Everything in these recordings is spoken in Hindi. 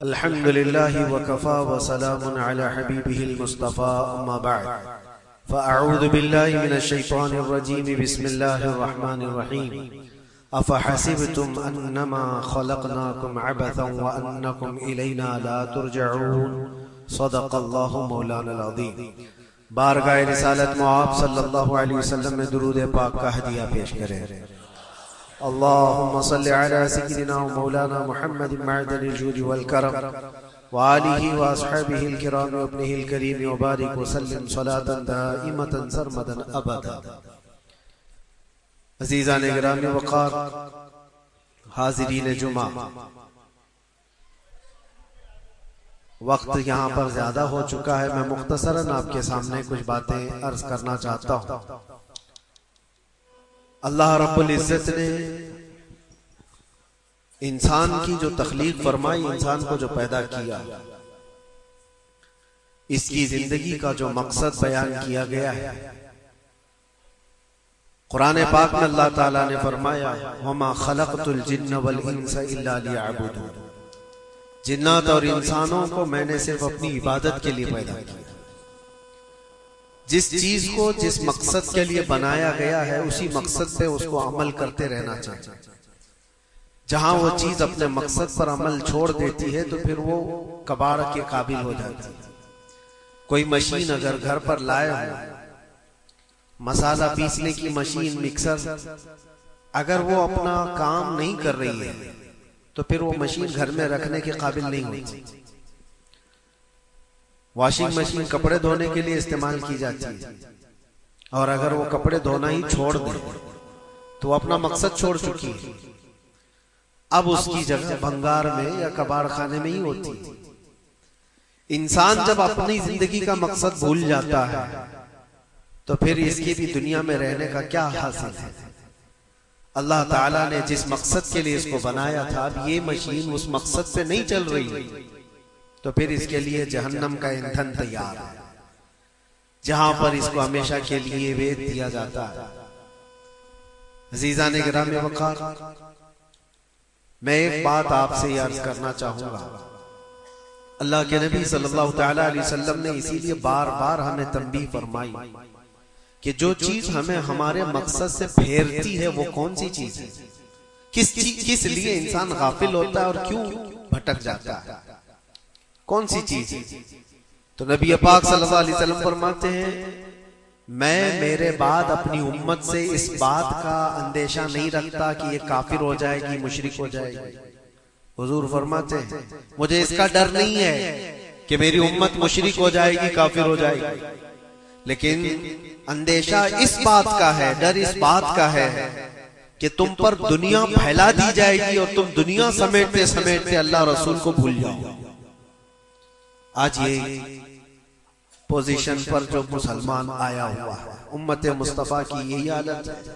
अल्हम्दुलिल्लाहि वकफ़ा व सलामुन अला हबीबिहिल मुस्तफ़ा अम्मा बअद फ़अऊज़ु बिल्लाहि मिनश शैतानिर रजीम बिस्मिल्लाहिर रहमानिर रहीम अफ़हसिबतुम अन्नमा ख़लक़नाकुम अबसन व अन्नकुम इलैना ला तुरजऊन सदक़ल्लाहु मौलानाल अज़ीम। बारगाह रिसालत मुआब सल्लल्लाहु अलैहि वसल्लम में दुरूद पाक का हदिया पेश करें। अल्लाहुम्मा सल्लि अला सय्यिदिना व मौलाना मुहम्मदिन मअदनिल जूदि वल करम व आलिहि व अस्हाबिहिल किराम व इब्निहिल करीम व बारिक व सल्लिम सलातन दाइमतन सरमदन अबदा। अज़ीज़ान गिरामी वक़ार, हाज़िरीन जुमा, वक्त यहाँ पर ज्यादा हो चुका है। मैं मुख्तसरन आपके सामने कुछ बातें अर्ज करना चाहता हूँ। अल्लाह रब्बुल इज्जत ने इंसान की जो तख्लीक फरमाई, इंसान को जो पैदा किया, इसकी जिंदगी का जो मकसद बयान किया गया है कुरान पाक में अल्लाह ताला ने फरमाया, वमा खलक़तुल जिन्न वल इंसा इल्ला लियअबुदून। जिन्नात और इंसानों को मैंने सिर्फ अपनी इबादत के लिए पैदा किया। जिस चीज को जिस मकसद के लिए बनाया गया है, उसी मकसद पे उसको अमल करते रहना चाहिए। जहां वो चीज अपने मकसद पर अमल छोड़ देती है तो फिर वो कबाड़ के काबिल हो जाती है। कोई मशीन अगर घर पर लाए हो, मसाला पीसने की मशीन, मिक्सर, अगर वो अपना काम नहीं कर रही है तो फिर वो मशीन घर में रखने के काबिल नहीं होती। वॉशिंग मशीन कपड़े धोने के लिए इस्तेमाल की जाती है, और अगर वो कपड़े धोना ही छोड़ दे तो वो अपना मकसद छोड़ चुकी है। अब उसकी जगह भंगार में या कबाड़ खाने में ही होती है। इंसान जब अपनी जिंदगी का मकसद भूल जाता है तो फिर इसकी भी दुनिया में रहने का क्या हासिल है। अल्लाह ताला ने जिस मकसद के लिए इसको बनाया था, अब ये मशीन उस मकसद पे नहीं चल रही तो फिर इसके लिए जहन्नम का ईंधन तैयार है, जहां पर इसको हमेशा के लिए वेद दिया जाता है। अज़ीज़ान गिरामी वक़ार, मैं एक बात आपसे अर्ज करना चाहूंगा। अल्लाह के नबी सल्लल्लाहु तआला अलैहि वसल्लम ने इसीलिए बार बार हमें तंबीह फरमाई कि जो चीज हमें हमारे मकसद से फेरती है वो कौन सी चीज है, किस लिए इंसान गाफिल होता है और क्यों भटक जाता है, कौन सी चीज है। तो नबी पाक सल्लल्लाहु अलैहि वसल्लम फरमाते हैं, मैं मेरे बाद अपनी उम्मत से इस बात का अंदेशा नहीं रखता कि ये काफिर हो जाएगी, मुशरिक हो जाएगी। हुजूर फरमाते हैं, मुझे इसका डर नहीं है कि मेरी उम्मत मुशरिक हो जाएगी, काफिर हो जाएगी, लेकिन अंदेशा इस बात का है, डर इस बात का है कि तुम पर दुनिया फैला दी जाएगी और तुम दुनिया समेटते समेटते अल्लाह रसूल को भूल जाओ। आज ये पोजीशन पर जो मुसलमान आया हुआ है, उम्मत मुस्तफा की यही हालत है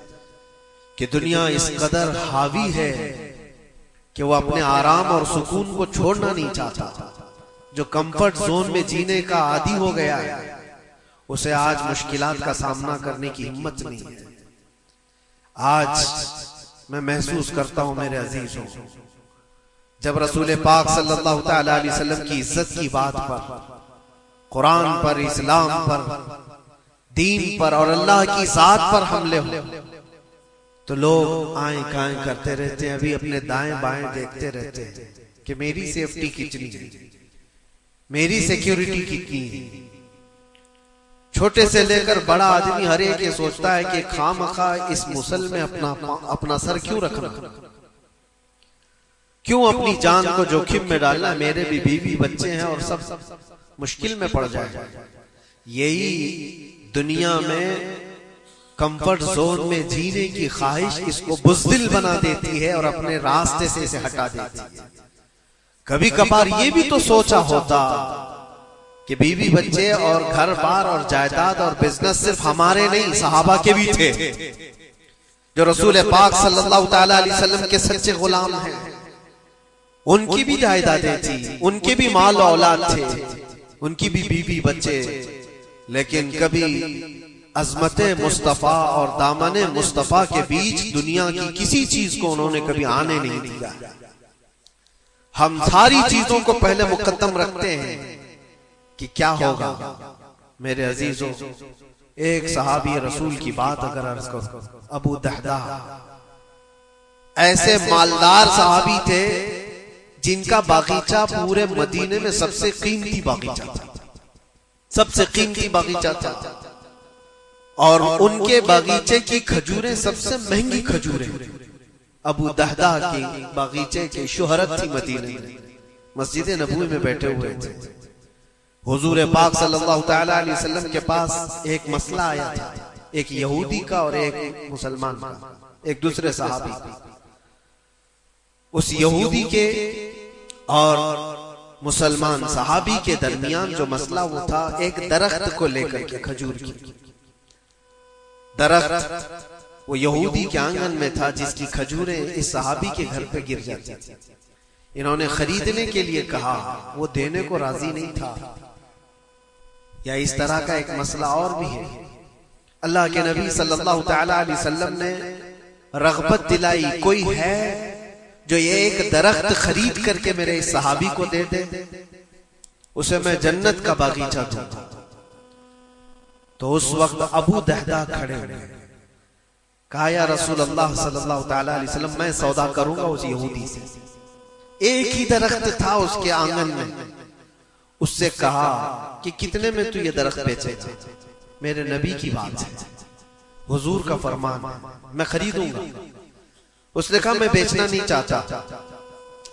कि दुनिया इस कदर हावी है कि वो अपने आराम और सुकून को छोड़ना नहीं चाहता। जो कंफर्ट जोन में जीने का आदी हो गया है, उसे आज मुश्किलात का सामना करने की हिम्मत नहीं है। आज मैं महसूस करता हूं मेरे अजीजों, जब रसूल पाक सल्लल्लाहु तआला अलैहि वसल्लम की इज्जत की बात पर, कुरान पर, इस्लाम पर, दीन पर और अल्लाह की जात पर हमले हो तो लोग आए काएं करते रहते हैं, अभी अपने दाएं बाएं देखते रहते हैं कि मेरी सेफ्टी कितनी है, मेरी सिक्योरिटी कितनी है। छोटे से लेकर बड़ा आदमी हर एक ये सोचता है कि खामखा इस मुसल में अपना सर क्यों रखना, क्यों अपनी जान को जोखिम में डालना, मेरे भी बीवी बच्चे हैं और सब मुश्किल में पड़ जाए। यही दुनिया में कंफर्ट जोन में जीने की ख्वाहिश इसको बुज़दिल बना देती है और अपने रास्ते से इसे हटा देती है। कभी कभार ये भी तो सोचा होता कि बीवी बच्चे और घर बार और जायदाद और बिजनेस सिर्फ हमारे नहीं, सहाबा के भी थे, जो रसूल पाक सल्लल्लाहु तआला अलैहि वसल्लम के सच्चे गुलाम हैं। उनकी भी जायदादें थी, उनके भी माल औलाद थे, उनकी भी बीवी बच्चे, लेकिन कभी अज़मते मुस्तफा और दामने मुस्तफा के बीच दुनिया की किसी चीज को उन्होंने कभी आने नहीं दिया। हम सारी चीजों को पहले मुकद्दम रखते हैं कि क्या होगा। मेरे अजीजों, एक सहाबी रसूल की बात अगर अर्ज करो, अबू दहदा ऐसे मालदार सहाबी थे जिनका बागीचा पूरे मदीने में सबसे कीमती बागीचा था, सबसे कीमती बागीचा था। और उनके बागीचे की खजूरें सबसे महंगी खजूरें अबू दहदा के बागीचे की शोहरत थी मदीने में। मस्जिद नबवी में बैठे हुए थे। हुजूर पाक सल्लल्लाहु तआला अलैहि वसल्लम के पास एक मसला आया था, एक यहूदी का और एक मुसलमान का, एक दूसरे सहाबी। उस यहूदी के और मुसलमान सहाबी के दरमियान जो मसला वो था एक दरख्त को लेकर के, खजूर की दरख्त वो यहूदी के आंगन में था जिसकी खजूरें इस सहाबी के घर पे गिर जाती थी। इन्होंने खरीदने के लिए कहा, वो देने को राजी नहीं था। या इस तरह का एक मसला और भी है। अल्लाह के नबी सल्लल्लाहु तआला अलैहि वसल्लम ने रग़बत दिलाई, कोई है जो ये एक दरख्त खरीद करके मेरे इस सहाबी को दे दे, उसे मैं जन्नत का बागीचा दूंगा। तो उस वक्त अबू दहदा खड़े हुए, कहा या रसूल अल्लाह सल्लल्लाहु तआला अलैहि वसल्लम, मैं सौदा करूंगा उस यहूदी से। एक ही दरख्त था उसके आंगन में। उससे कहा कि कितने में तू ये दरख्त बेचेगा? मेरे नबी की बात है, हुजूर का फरमान, मैं खरीदूंगा। उसने कहा मैं बेचना नहीं चाहता,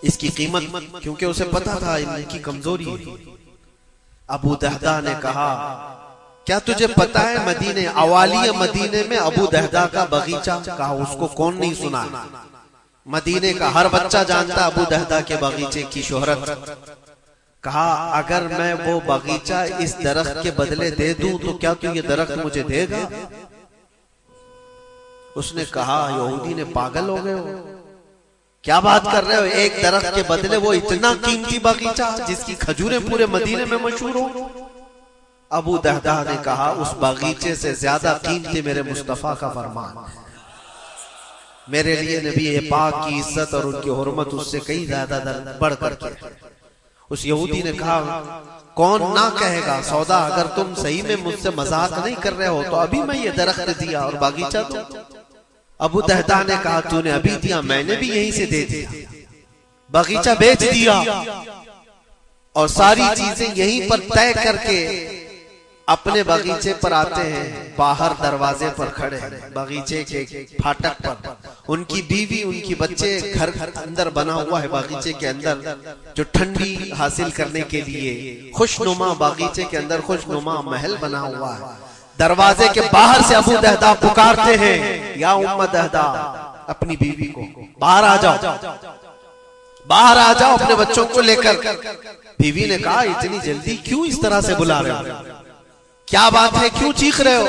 इसकी कीमत, क्योंकि उसे पता था इनकी कमजोरी है। अबू दहदा ने कहा क्या तुझे पता है मदीने, अवालिया मदीने में अबू दहदा का बगीचा? कहा उसको कौन नहीं सुना, मदीने का हर बच्चा जानता अबू दहदा के बगीचे की शोहरत। कहा अगर मैं वो बगीचा इस दरख्त के बदले दे दूं तो क्या तू ये दरख्त मुझे देगा? उसने कहा यहूदी ने, पागल हो गए हो, क्या बात कर रहे हो? एक दरख्त के बदले वो इतना कीमती बगीचा जिसकी खजूरें पूरे मदीने में मशहूर हो। अबू दहदा ने कहा उस बगीचे से ज्यादा कीमती मेरे मुस्तफा का फरमान, मेरे लिए नबी पाक की इज्जत और उनकी हुर्मत उससे कई ज्यादा बढ़ करके। उस यहूदी ने कहा कौन ना कहेगा सौदा, अगर तुम सही में मुझसे मजाक नहीं कर रहे हो तो अभी मैं ये दरख्त दिया और बागीचा दूं। अबू दहदा ने कहा तूने अभी दिया, मैंने भी यहीं से दे दिया, बागीचा बेच दिया और सारी चीजें यहीं पर तय करके अपने बगीचे पर आते हैं। बाहर दरवाजे पर खड़े हैं, बगीचे के फाटक पर उनकी बीवी, उनकी बच्चे, घर अंदर बना हुआ है बगीचे के अंदर, जो ठंडी हासिल करने के लिए खुशनुमा बगीचे के अंदर खुशनुमा महल बना हुआ है। दरवाजे के बाहर से अबू दहदा पुकारते हैं या उम्मा दहदा, अपनी बीवी को बाहर आ जाओ, बाहर आ जाओ अपने बच्चों को लेकर। बीवी ने कहा इतनी जल्दी क्यों इस तरह से बुला रहे हो, क्या बात है, क्यों चीख रहे हो?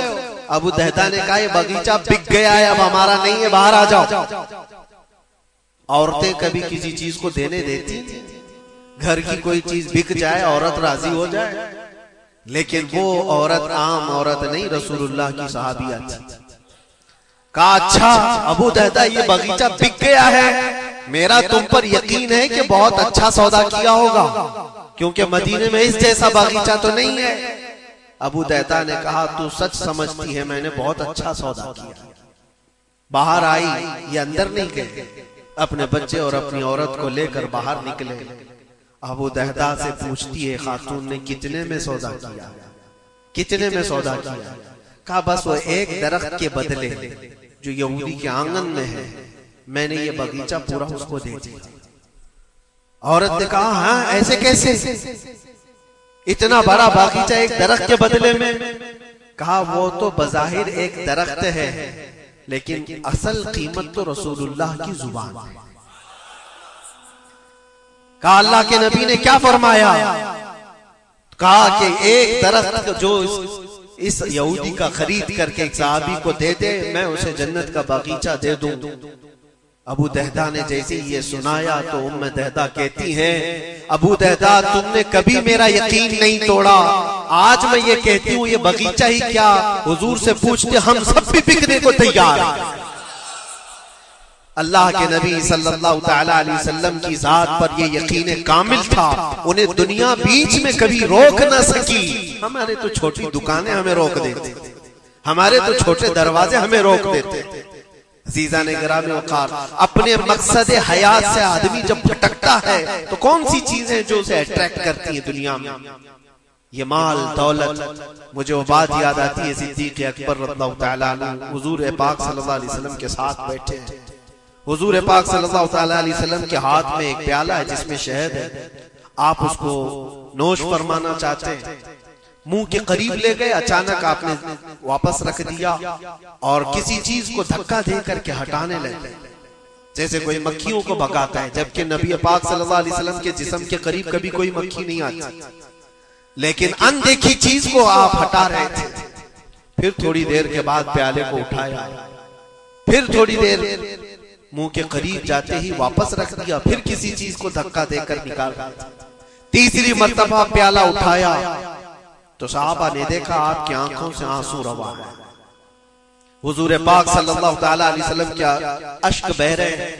अबू दहदा ने कहा ये बगीचा बिक गया है, अब हमारा नहीं है, बाहर आ जाओ। औरतें कभी किसी चीज को देने देती, घर की कोई चीज बिक जाए औरत राजी हो जाए, लेकिन वो औरत आम औरत नहीं, रसूलुल्लाह की सहाबिया थी। कहा अच्छा अबू दहदा ये बगीचा बिक गया है, मेरा तुम पर यकीन है कि बहुत अच्छा सौदा किया होगा, क्योंकि मदीने में इस जैसा बगीचा तो नहीं है। अबू दहदा ने कहा तू सच समझती है, मैंने बहुत अच्छा सौदा किया। बाहर आई, ये अंदर नहीं गए, अपने बच्चे और अपनी औरत को लेकर बाहर निकले। अबू दहदा से पूछती है खातून ने कितने में सौदा किया, कितने में सौदा किया? कहा बस वो एक दरख्त के बदले जो यहूदी के आंगन में है, मैंने ये बगीचा पूरा उसको दे दिया। औरत ने कहा हाँ ऐसे कैसे, इतना बड़ा बागीचा एक दरख्त के बदले में? कहा वो तो बज़ाहिर एक दरख्त है, लेकिन असल कीमत तो रसूलुल्लाह की जुबान है। कहा अल्लाह के नबी ने क्या फरमाया? कहा कि एक दरख्त जो इस यहूदी का खरीद करके एक सहाबी को दे दे, मैं उसे जन्नत का बागीचा दे दूं। अबू दहदा ने जैसे ये सुनाया तो उम्मे दहदा कहती हैं अबू दहदा तुमने कभी मेरा यकीन नहीं तोड़ा, आज मैं ये कहती हूँ ये बगीचा ही क्या, हुजूर से पूछते हम सब भी बिकने को तैयार हैं। अल्लाह के नबी सल्लल्लाहु तआला अलैहि वसल्लम की जात पर ये यकीन कामिल था, उन्हें दुनिया बीच में कभी रोक न सकी। हमारे तो छोटी दुकानें हमें रोक देती, हमारे तो छोटे दरवाजे हमें रोक देते। अज़ीज़ान गिरामी वक़ार, अपने मकसद हयात से आदमी जब भटकता है तो कौन सी चीजें जो उसे अट्रैक्ट करती हैं दुनिया में? ये माल दौलत। मुझे वो बात याद आती है, सिद्दीक़ अकबर रज़ियल्लाहु तआला अन्हु हुज़ूर पाक सल्लल्लाहु अलैहि वसल्लम के साथ बैठे हैं। हुज़ूर पाक सल्लल्लाहु तआला अलैहि वसल्लम के हाथ में एक प्याला है जिसमें शहद है, आप उसको नोश फरमाना चाहते हैं, मुंह के करीब ले गए, अचानक आपने वापस रख दिया और किसी चीज को धक्का दे करके हटाने लगे, जैसे कोई मक्खियों को भगाता है। जबकि नबी पाक सल्लल्लाहु अलैहि वसल्लम के जिस्म के करीब कभी कोई मक्खी नहीं आती, लेकिन अनदेखी चीज को आप हटा रहे थे। फिर थोड़ी देर के बाद प्याले को उठाया, फिर थोड़ी देर मुंह के करीब जाते ही वापस रख दिया, फिर किसी चीज को धक्का देकर निकाल दिया। तीसरी मर्तबा प्याला उठाया तो सहाबा ने देखा आपकी आंखों से आंसू रवा है। हुजूर पाक सल्लल्लाहु तआला अलैहि वसल्लम क्या अश्क बह रहे हैं।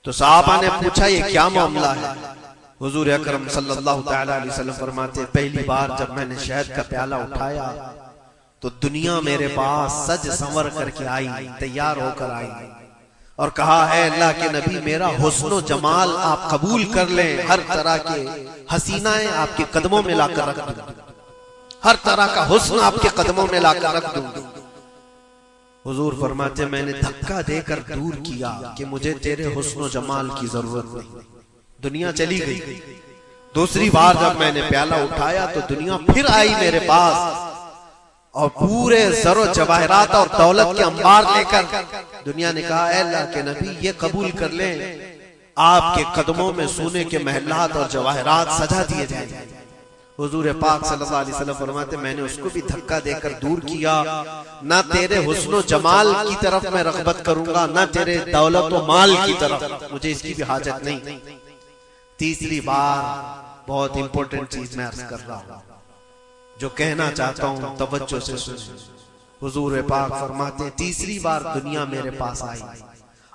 तो सहाबा ने पूछा ये क्या मामला है? हुजूर अकरम सल्लल्लाहु तआला अलैहि वसल्लम फरमाते, पहली बार जब मैंने शहद का प्याला उठाया तो दुनिया मेरे पास सज संवर करके आई, तैयार होकर आई और कहा है अल्लाह के नबी मेरा हुस्न जमाल आप कबूल कर लें, हर तरह के हसीनाएं आपके कदमों में लाकर रख दूं, हर तरह का हुस्न आपके कदमों में लाकर रख दूं। हुजूर फरमाते मैंने धक्का देकर दूर किया कि मुझे तेरे हुस्न जमाल की जरूरत नहीं। दुनिया चली गई। दूसरी बार जब मैंने प्याला उठाया तो दुनिया फिर आई मेरे पास और पूरे ज़रो जवाहरात और दौलत के अंबार लेकर दुनिया ने कहा अल्लाह के नबी ये कबूल कर लें, आपके कदमों में सोने के महलात और जवाहरात सजा दिए जाएंगे। हुजूर पाक सल्लल्लाहु अलैहि वसल्लम फरमाते मैंने उसको भी धक्का देकर दूर किया, ना तेरे हुस्न जमाल की तरफ मैं रग़बत करूंगा, ना तेरे दौलत और माल की तरफ, मुझे इसकी भी हाजत नहीं। तीसरी बार बहुत इंपॉर्टेंट चीज मैं अर्ज कर रहा हूं, जो कहना चाहता हूं तवज्जो से सुनिए। हुजूर पाक फरमाते तीसरी बार दुनिया मेरे पास आई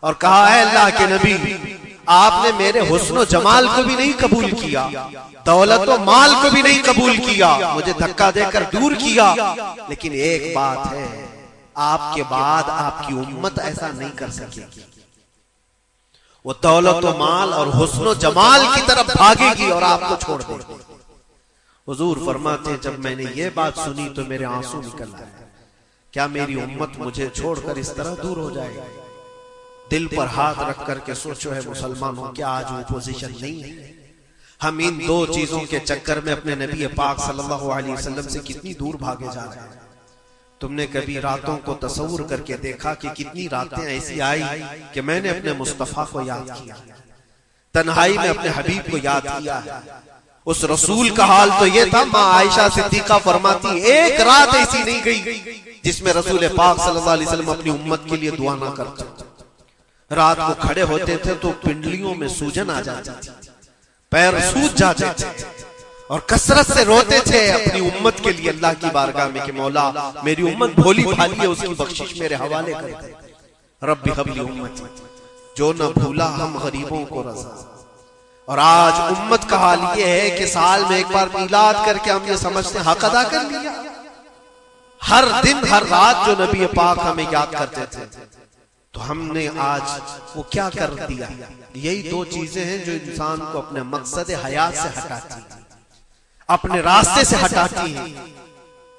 और कहा है अल्लाह के नबी आपने मेरे हुस्न जमाल को भी नहीं कबूल किया, दौलत और माल को भी नहीं कबूल किया, मुझे धक्का देकर दूर किया, लेकिन एक बात है आपके बाद आपकी उम्मत ऐसा नहीं कर सकेगी, वो दौलत और माल और हुस्न जमाल की तरफ भागेगी और आपको छोड़ देगी। हुजूर फरमाते जब मैंने ये बात सुनी तो मेरे आंसू निकल आए, क्या मेरी उम्मत मुझे छोड़कर इस तरह दूर हो जाएगी? दिल पर हाथ रख करके सोचो है मुसलमानों, क्या आज वो पोजीशन नहीं है? हम इन दो चीजों के चक्कर में अपने नबी पाक सल्लल्लाहु अलैहि वसल्लम से कितनी दूर भागे जा रहे हैं। तुमने कभी रातों को तसव्वुर करके देखा कि कितनी रातें ऐसी आई कि मैंने अपने मुस्तफा को याद किया, तन्हाई में अपने हबीब को याद किया है। उस रसूल का हाल तो ये था, माँ आयशा सिद्दीका फरमाती एक रात ऐसी नहीं गई जिसमें रसूल पाक सल्लल्लाहु अलैहि वसल्लम अपनी उम्मत के लिए दुआ ना करते। रात को खड़े होते थे तो पिंडलियों में सूजन आ जाती थी, पैर सूज जाते थे और कसरत से रोते थे अपनी उम्मत के लिए अल्लाह की बारगाह में कि मौला मेरी उम्मत भोली भाली है, उसकी बख्शिश मेरे हवाले कर दे। रब्बी हबली उम्मती, जो न भूला हम गरीबों को रज़ा। और आज उम्मत का हाल ये है कि साल में एक बार मिलाद करके हम ये समझते हैं हक अदा कर लिया। हर दिन हर रात जो नबी पाक हमें याद करते थे तो हमने आज वो क्या कर दिया? यही दो चीजें हैं जो इंसान को अपने मकसद हयात से हटाती हैं, अपने रास्ते से हटाती हैं,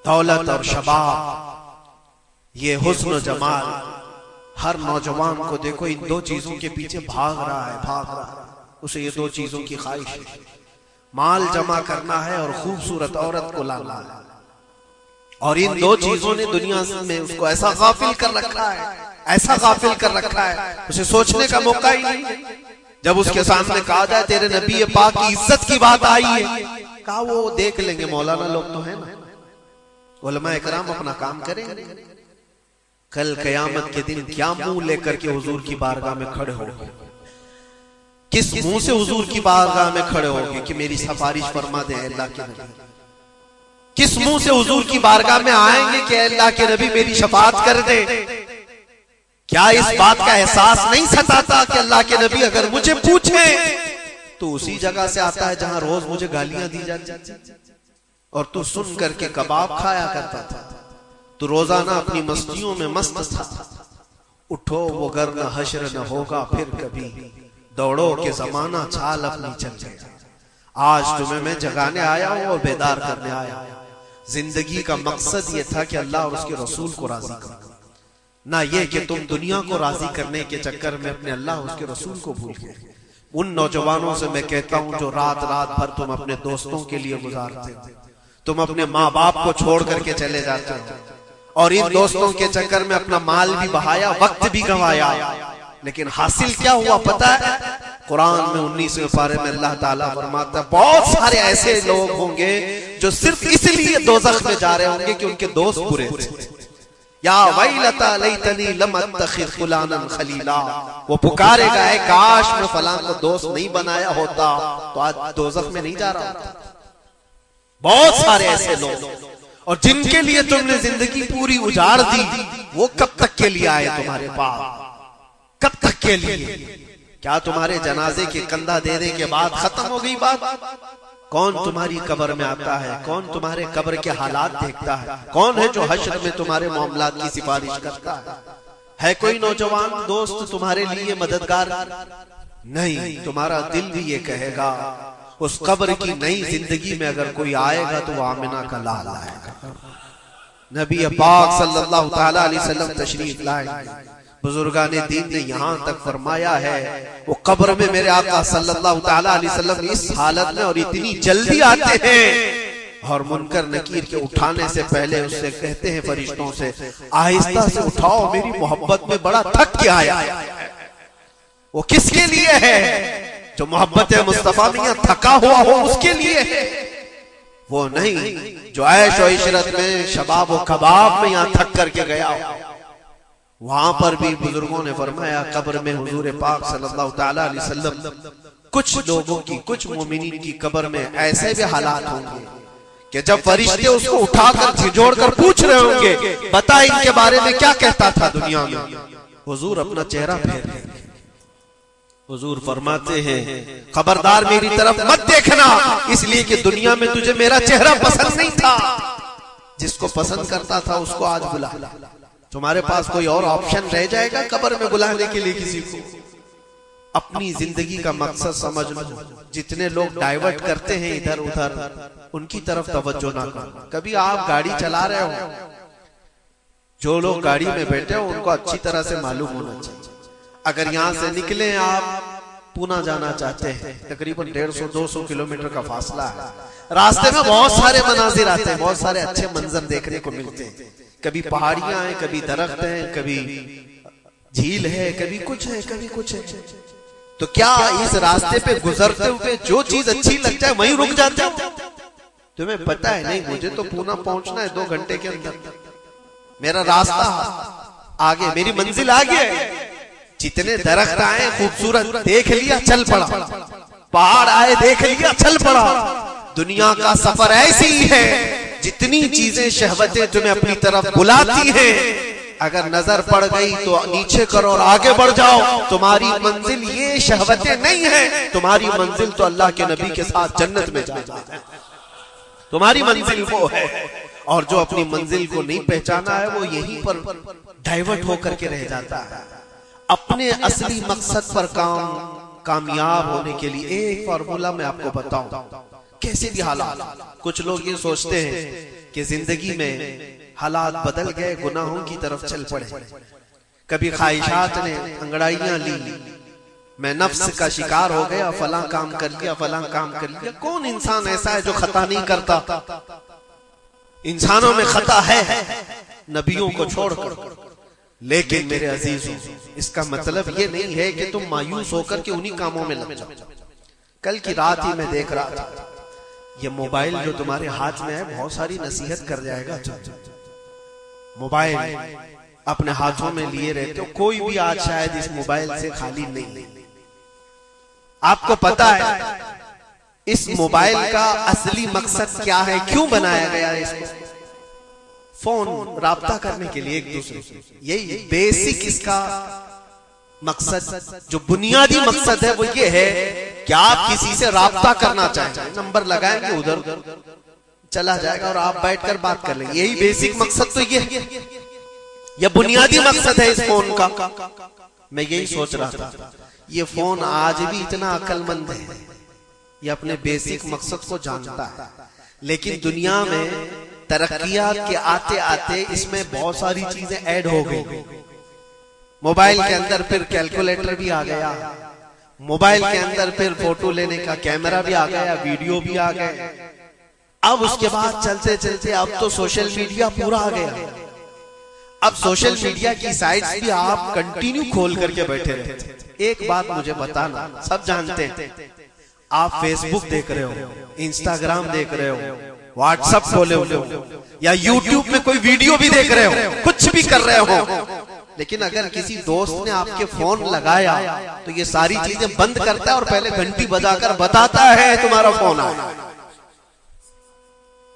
दौलत और शबाब, ये हुस्न जमाल। हर नौजवान को देखो इन दो चीजों के पीछे भाग रहा है, उसे ये दो चीजों की ख्वाहिश है, माल जमा करना है और खूबसूरत औरत को लाना है। और इन दो चीजों ने दुनिया में उसको ऐसा गाफिल कर रखा है, ऐसा गाफिल कर रखा है, उसे सोचने का मौका ही नहीं। जब उसके सामने कहा जाए तेरे नबी पाक की इज्जत की बात आई है, कहा वो देख लेंगे, मौलाना लोग तो है ना, उलमा इकराम अपना काम करेंगे। कल कयामत के दिन क्या मुंह लेकर के हुजूर की बारगाह में खड़े होंगे? किस मुंह से हुजूर की बारगाह में खड़े होंगे कि मेरी सिफारिश फरमा दे अल्लाह के नबी? किस मुंह से हुजूर की बारगाह में आएंगे कि अल्लाह के नबी मेरी शफाअत कर दे? क्या इस बात का एहसास नहीं सताता कि अल्लाह के नबी अगर मुझे पूछे तो उसी जगह से आता है जहां रोज मुझे गालियां दी जाती और तू सुन करके कबाब खाया करता था, तू रोजाना अपनी मस्तियों में मस्त था। उठो वो घर न हश्र न होगा फिर कभी, दौड़ो के जमाना छाल अपनी चल गया। आज तुम्हें मैं जगाने आया हूं और बेदार करने आया हूं। जिंदगी का मकसद ये था कि अल्लाह और उसके रसूल को राजी करो, ना ये कि तुम दुनिया को राजी करने के चक्कर में अपने अल्लाह और उसके रसूल को भूल गए। उन नौजवानों से मैं कहता हूं जो रात रात भर तुम अपने दोस्तों के लिए गुजारते हो, तुम अपने माँ बाप को छोड़ करके चले जाते हो और इन दोस्तों के चक्कर में अपना माल भी बहाया, वक्त भी गंवाया, लेकिन हासिल क्या हुआ पता है? कुरान में 19वें पारे में अल्लाह ताला फरमाता है बहुत सारे ऐसे लोग होंगे जो सिर्फ इसलिए दोज़ख में जा रहे होंगे कि उनके दोस्त बुरे थे। या वैलता लैतनी लम अत्तखिज़ फुलानन खलीला, वो पुकारेगा है काश मैं फलां को दोस्त नहीं बनाया होता तो आज दोज़ख में नहीं जा रहा होता। बहुत सारे ऐसे लोग, और जिनके लिए तुमने जिंदगी पूरी उजाड़ दी, वो कब तक के लिए आए तुम्हारे पास? कब तक के लिए? क्या तुम्हारे जनाजे के कंधा देने के बाद खत्म हो गई बात? कौन तुम्हारी कब्र में आता है? कौन तुम्हारे कब्र के हालात देखता है? कौन है जो हश्र में तुम्हारे मामलात की सिफारिश करता है कोई नौजवान दोस्त तुम्हारे लिए मददगार? नहीं, तुम्हारा दिल भी ये कहेगा उस कब्र की नई जिंदगी में अगर कोई आएगा तो वो आमिना का लाल आएगा। नबी पाक सल्लल्लाहु तआला अलैहि वसल्लम तशरीफ लाए, बुजुर्गाने दीन ने यहां तक फरमाया है वो कब्र में मेरे आका सल्लल्लाहु तआला अलैहि वसल्लम इस हालत में और इतनी जल्दी आते हैं और मुनकर नकीर के उठाने से पहले उससे कहते हैं फरिश्तों से आहिस्ता से उठाओ, मेरी मोहब्बत में बड़ा थक के आया। वो किसके लिए है? जो मोहब्बत मुस्तफा में थका हुआ हो उसके लिए है, वो नहीं जो ऐश और इशरत में शबाब और कबाब में यहां थक करके गया हो। वहां पर भी बुजुर्गों ने फरमाया कब्र में हुजूर पाक सल्लल्लाहु तआला अलैहि वसल्लम कुछ लोगों की, कुछ मोमिनीन की कब्र में ऐसे भी हालात होंगे कि जब फरिश्ते उसको उठाकर झिझोड़ कर पूछ रहे होंगे बता इनके बारे में क्या कहता था दुनिया में, हुजूर अपना चेहरा फेर लेंगे। हुजूर फरमाते हैं खबरदार मेरी तरफ मत देखना, इसलिए कि दुनिया में तुझे मेरा चेहरा पसंद नहीं था। जिसको पसंद करता था उसको आज बुला। तुम्हारे पास कोई और ऑप्शन रह जाएगा कब्र में बुलाने के लिए किसी को? अपनी जिंदगी का मकसद समझ लो। जितने लोग डाइवर्ट करते हैं इधर उधर, उनकी तरफ तवज्जो ना करो। कभी आप गाड़ी चला रहे हो, जो लोग गाड़ी में बैठे हो उनको अच्छी तरह से मालूम होना चाहिए। अगर यहां से निकले आप पूना जाना चाहते हैं, तकरीबन 150-200 किलोमीटर का फासला है। रास्ते में बहुत सारे मनाजिर आते हैं, बहुत सारे अच्छे मंजर देखने को मिलते हैं। कभी पहाड़ियां हैं, कभी दरख्त हैं, कभी झील है, कभी कुछ है, कभी कुछ है। तो क्या इस रास्ते पे गुजरते हुए जो चीज अच्छी लग जाए वहीं रुक जाते हो? तुम्हें पता है नहीं मुझे तो पूना पहुंचना है 2 घंटे के अंदर, मेरा रास्ता आगे, मेरी मंजिल आगे है। जितने दरख्त आए खूबसूरत देख लिया चल पड़ा, पहाड़ आए देख लिया चल पड़ा। दुनिया का सफर ऐसी ही है, जितनी चीजें शहवतें तुम्हें अपनी तरफ बुलाती हैं, अगर नजर पड़ गई तो नीचे करो और आगे बढ़ जाओ। तुम्हारी मंजिल ये शहवतें नहीं है, तुम्हारी मंजिल तो अल्लाह के नबी के साथ जन्नत में जाना है। तुम्हारी मंजिल वो है, और जो अपनी मंजिल को नहीं पहचाना है वो यहीं पर डाइवर्ट होकर के रह जाता है। अपने असली मकसद पर कामयाब होने के लिए एक फार्मूला मैं आपको बताऊं, कैसे भी हालात। कुछ लोग ये सोचते हैं कि जिंदगी में हालात बदल गए, गुनाहों की तरफ चल पड़े। कभी ख्वाहिशात ने अंगड़ाइयां ली, मैं नफ्स का शिकार हो गया, फलां काम कर लिया, फलां काम कर लिया। कौन इंसान ऐसा है जो खता नहीं करता? इंसानों में खता है, नबियों को छोड़कर। लेकिन मेरे अजीजों, इसका मतलब ये नहीं है कि तुम मायूस होकर के उन्हीं कामों में लग जाओ। कल की रात ही मैं देख रहा था, ये मोबाइल जो तुम्हारे हाथ में है बहुत सारी नसीहत कर जाएगा। मोबाइल अपने हाथों में लिए रहते हो, कोई भी आज शायद इस मोबाइल से खाली नहीं। आपको पता है इस मोबाइल का असली मकसद क्या है, क्यों बनाया गया है इसको? फोन राब्ता करने के लिए एक दूसरे से, यही बेसिक इसका मकसद, जो बुनियादी मकसद है वो ये है कि आप किसी से राब्ता करना चाहें, नंबर लगाएंगे उधर चला जाएगा और आप बैठकर बात कर लेंगे। यही बेसिक मकसद तो ये है, यह बुनियादी मकसद है इस फोन का। मैं यही सोच रहा था, ये फोन आज भी इतना अक्लमंद है, ये अपने बेसिक मकसद को जानता है, लेकिन दुनिया में तरक्कियात के आते आते इसमें बहुत सारी चीजें ऐड हो गई। मोबाइल के अंदर फिर कैलकुलेटर भी आ गया, मोबाइल के अंदर फिर फोटो लेने का कैमरा भी आ गया, वीडियो भी आ गए। अब उसके बाद चलते चलते अब तो सोशल मीडिया पूरा आ गया। अब सोशल मीडिया की साइट्स भी आप कंटिन्यू खोल करके बैठे रहते। एक बात मुझे बताना, सब जानते हैं, आप फेसबुक देख रहे हो, इंस्टाग्राम देख रहे हो, व्हाट्सएप खोले हो या यूट्यूब में कोई वीडियो भी देख रहे हो, कुछ भी कर रहे हो, लेकिन अगर किसी दोस्त ने आपके फोन लगाया तो ये सारी चीजें बंद करता है और पहले घंटी बजाकर बताता है तुम्हारा फोन आया।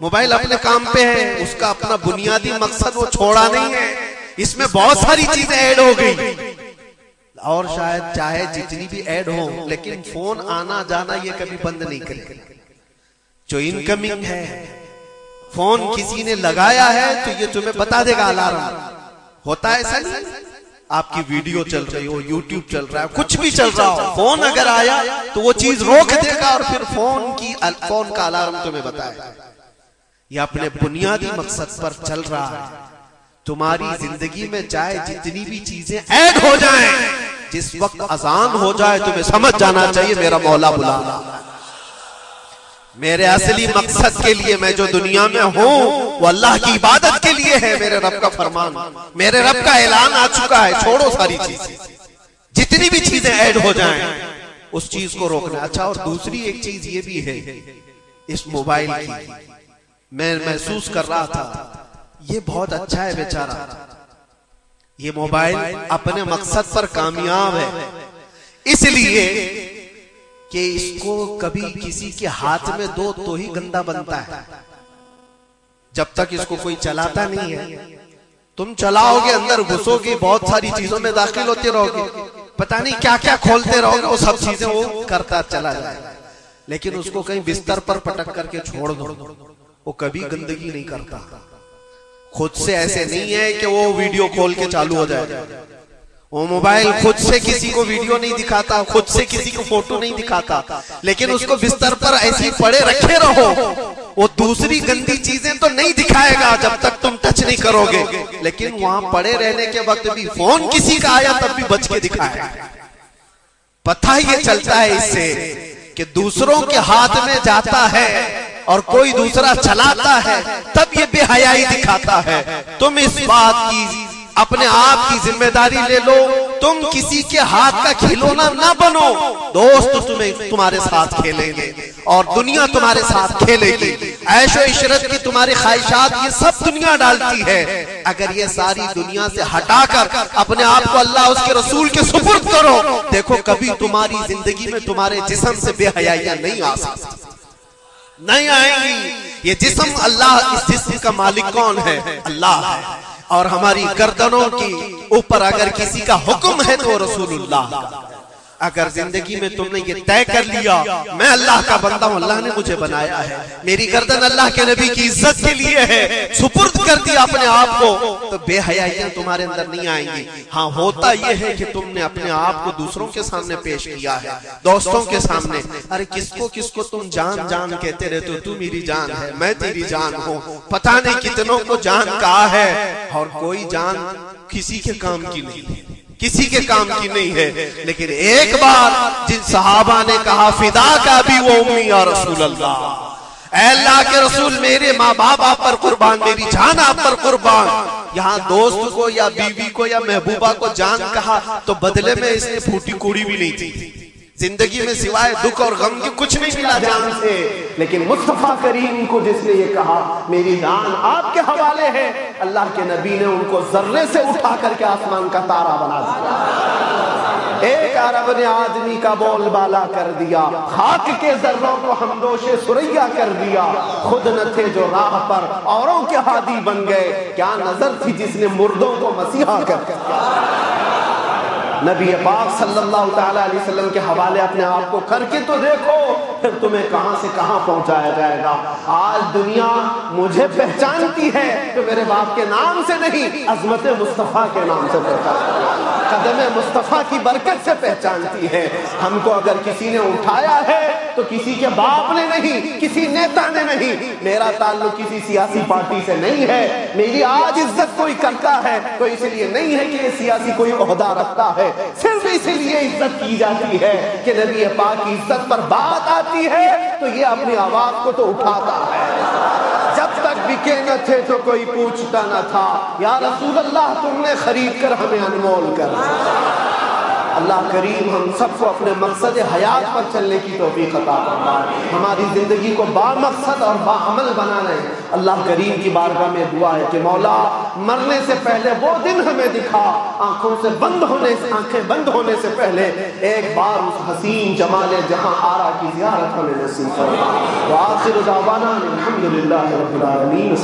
मोबाइल अपने काम पे है, उसका अपना बुनियादी मकसद वो छोड़ा नहीं है, इसमें बहुत सारी चीजें ऐड हो गई और शायद चाहे जितनी भी ऐड हो, लेकिन फोन आना जाना ये कभी बंद नहीं करेगा। जो इनकमिंग है, फोन किसी ने लगाया है तो ये तुम्हें बता देगा, अलार्म होता है ऐसा नहीं। आपकी वीडियो चल रही हो, यूट्यूब चल रहा है, कुछ भी चल रहा हो, फोन अगर आया तो वो चीज रोक देगा और फिर फोन का अलार्म तुम्हें बताएगा। ये अपने बुनियादी मकसद पर चल रहा है। तुम्हारी जिंदगी में चाहे जितनी भी चीजें ऐड हो जाएं, जिस वक्त अजान हो जाए तुम्हें समझ जाना चाहिए मेरा मौला बुला रहा है। मेरे असली मकसद के लिए मैं जो दुनिया में हूँ वो अल्लाह की इबादत के लिए है। मेरे रब का फरमान, मेरे रब का ऐलान आ चुका है, छोड़ो सारी चीजें, जितनी भी चीजें ऐड हो जाएं उस चीज को रोकना। अच्छा, और दूसरी एक चीज ये भी है इस मोबाइल की, मैं महसूस कर रहा था, ये बहुत अच्छा है बेचारा, ये मोबाइल अपने मकसद पर कामयाब है, इसलिए कि इसको कभी किसी के हाथ में दो तो ही गंदा बनता है। जब तक इसको कोई चलाता नहीं है, तुम चलाओगे, अंदर घुसोगे, बहुत सारी चीजों में दाखिल होते रहोगे, पता नहीं क्या क्या खोलते रहोगे, वो सब चीजें वो करता चला जाएगा। लेकिन उसको कहीं बिस्तर पर पटक करके छोड़ दो, वो कभी गंदगी नहीं करता। खुद से ऐसे नहीं है कि वो वीडियो खोल के चालू हो जाए, वो मोबाइल खुद से किसी को वीडियो नहीं दिखाता, खुद से किसी को फोटो नहीं दिखाता, लेकिन उसको बिस्तर पर ऐसे ही पड़े रखे रहो, वो दूसरी गंदी चीजें तो नहीं दिखाएगा जब तक तुम टच नहीं करोगे, लेकिन वहां पड़े रहने के वक्त भी फोन किसी का आया तब भी बच के दिखाएगा। पता ये चलता है इससे कि दूसरों के हाथ में जाता है और कोई दूसरा चलाता है, तब ये बेहयाई दिखाता है। तुम इस बात की अपने आप की जिम्मेदारी ले लो, तुम किसी के हाथ का खिलौना ना बनो। दोस्त तुम्हारे साथ खेलेंगे और दुनिया तुम्हारे साथ खेलेगी, ऐशो इशरत की तुम्हारी ख्वाहिशात ये सब दुनिया डालती है। अगर ये सारी दुनिया से हटाकर अपने आप को अल्लाह उसके रसूल के सुपुर्द करो, देखो कभी तुम्हारी जिंदगी में तुम्हारे जिस्म से बेहयाइयां नहीं आ सकती, नहीं आएंगी। ये जिस्म अल्लाह, इस जिस्म का मालिक कौन है? अल्लाह है। और हमारी गर्दनों की ऊपर अगर किसी का हुक्म है तो रसूलुल्लाह का। अगर जिंदगी में तुमने ये तय कर लिया मैं अल्लाह का बंदा हूं, अल्लाह ने मुझे बनाया है, मेरी गर्दन अल्लाह के नबी की इज्जत के लिए है, सुपुर्द कर दिया अपने आप को, तो बेहयाइयां तुम्हारे अंदर नहीं आएंगी। हाँ, होता यह है कि तुमने अपने आप को दूसरों के सामने पेश किया है, दोस्तों के सामने। अरे किसको किसको तुम जान जान कहते रहते हो, तू मेरी जान है, मैं तेरी जान हूँ, पता नहीं कितनों को जान कहा है और कोई जान किसी के काम की नहीं है, किसी के काम की नहीं है। लेकिन एक बार जिन सहाबा ने कहा फिदा का भी वो उम्मी या रसूल अल्लाह, अल्लाह के रसूल मेरे माँ बाप आप पर कुर्बान, मेरी जान आप पर कुर्बान। यहाँ दोस्त को या बीवी को या महबूबा को जान कहा तो बदले में इसने फूटी कूड़ी भी नहीं थी, जिंदगी में सिवाय दुख और गम के कुछ नहीं मिला जान से। लेकिन मुस्तफा करीम को जिसने ये कहा मेरी जान आपके हवाले है, अल्लाह के नबी ने उनको जर्रे से उठा करके आसमान का तारा बना दिया। एक अरब ने आदमी का बोलबाला कर दिया, खाक के जर्रों को हमदोशे सुरैया कर दिया। खुद न थे जो राह पर औरों के हादी बन गए, क्या नजर थी जिसने मुर्दों को मसीहा कर दिया। नबी पाक सल्लल्लाहु तआला अलैहि वसल्लम के हवाले अपने आप को करके तो देखो, फिर तुम्हें कहां से कहां पहुंचाया जाएगा। आज दुनिया मुझे पहचानती है तो मेरे बाप के नाम से नहीं, अजमत मुस्तफ़ा के नाम से पहचानती है, कदम मुस्तफ़ा की बरकत से पहचानती है। हमको अगर किसी ने उठाया है तो किसी के बाप ने नहीं, किसी नेता ने नहीं। मेरा ताल्लुक किसी सियासी पार्टी से नहीं है। मेरी आज इज्जत कोई करता है तो इसलिए नहीं है कि ये सियासी कोई ओहदा रखता है, सिर्फ इसलिए इज्जत की जाती है कि नबी पाक की इज्जत पर बात आती है तो ये अपनी आवाज को तो उठाता है। जब तक बिके न थे तो कोई पूछता न था, या रसूल अल्लाह तुमने खरीद कर हमें अनमोल कर। अल्लाह करीम हम सबको अपने मकसद हयात पर चलने की तौफीक अता फरमाए, हमारी जिंदगी को बामकसद और बाअमल बनाने। अल्लाह करीम की बारगाह में दुआ है कि मौला मरने से पहले वो दिन हमें दिखा, आंखें बंद होने से पहले एक बार उस हसीन जमाले जहां आरा की ज़ियारत हमें नसीब फरमा। व आखिर दावाना अल्हम्दुलिल्लाहि रब्बिल आलमीन।